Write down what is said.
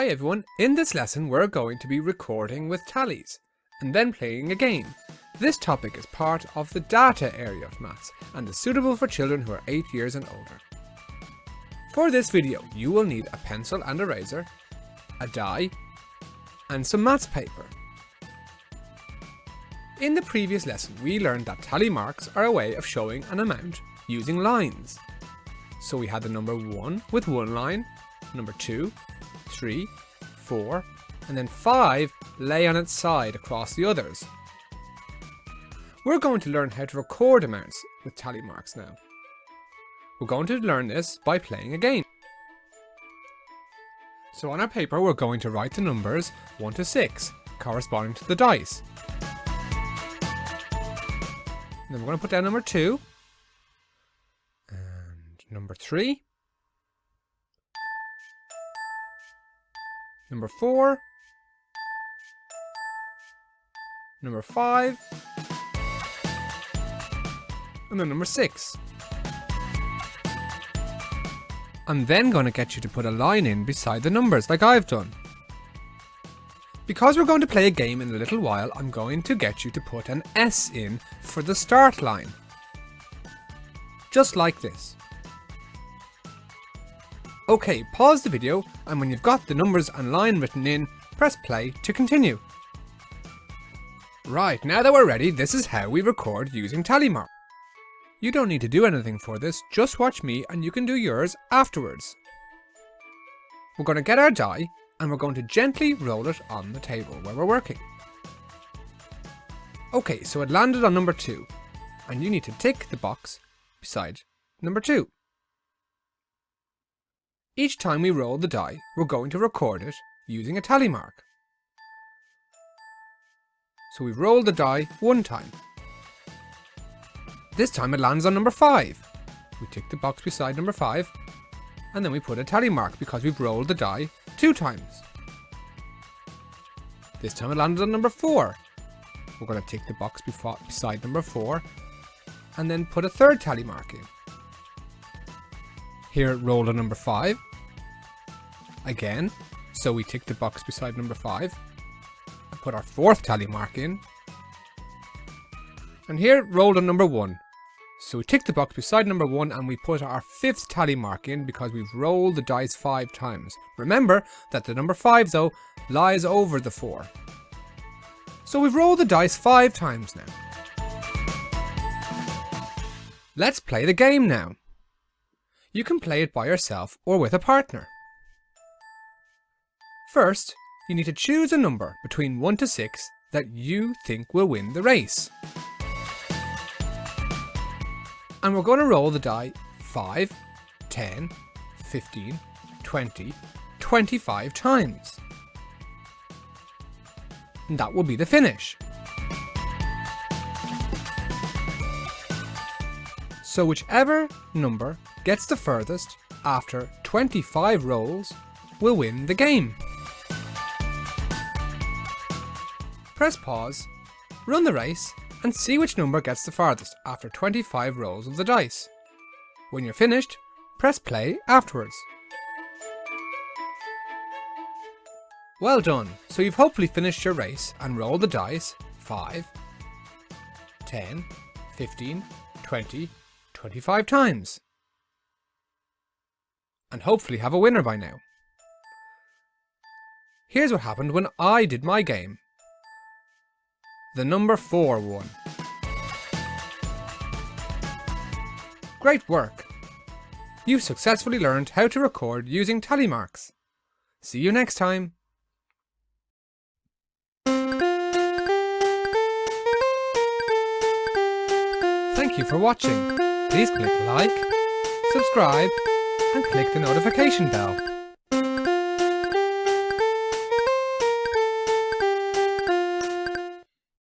Hi everyone, in this lesson we're going to be recording with tallies and then playing a game. This topic is part of the data area of maths and is suitable for children who are 8 years and older. For this video you will need a pencil and eraser, a die and some maths paper. In the previous lesson we learned that tally marks are a way of showing an amount using lines. So we had the number 1 with one line, number 2, 3, 4 and then 5 lay on its side across the others. We're going to learn how to record amounts with tally marks now. We're going to learn this by playing a game. So on our paper we're going to write the numbers 1 to 6 corresponding to the dice. Then we're going to put down number 2 and number 3, number 4, number 5, and then number 6. I'm then going to get you to put a line in beside the numbers like I've done. Because we're going to play a game in a little while, I'm going to get you to put an S in for the start line. Just like this. Okay, pause the video and when you've got the numbers and line written in, press play to continue. Right, now that we're ready, this is how we record using tally mark. You don't need to do anything for this, just watch me and you can do yours afterwards. We're going to get our die and we're going to gently roll it on the table where we're working. Okay, so it landed on number 2 and you need to tick the box beside number 2. Each time we roll the die, we're going to record it using a tally mark. So we've rolled the die one time. This time it lands on number 5. We tick the box beside number 5 and then we put a tally mark because we've rolled the die 2 times. This time it landed on number 4. We're going to tick the box beside number 4 and then put a third tally mark in. Here it rolled on number 5. Again, so we tick the box beside number 5 and put our fourth tally mark in. And here it rolled on number 1. So we tick the box beside number 1 and we put our 5th tally mark in because we've rolled the dice 5 times. Remember that the number 5 though lies over the 4. So we've rolled the dice 5 times now. Let's play the game now. You can play it by yourself or with a partner. First, you need to choose a number between 1 to 6 that you think will win the race. And we're going to roll the die 5, 10, 15, 20, 25 times. And that will be the finish. So whichever number gets the furthest after 25 rolls will win the game. Press pause, run the race and see which number gets the farthest after 25 rolls of the dice. When you're finished, press play afterwards. Well done, so you've hopefully finished your race and rolled the dice 5, 10, 15, 20, 25 times. And hopefully have a winner by now. Here's what happened when I did my game. The number 4 won. Great work! You've successfully learned how to record using tally marks. See you next time! Thank you for watching. Please click like, subscribe and click the notification bell.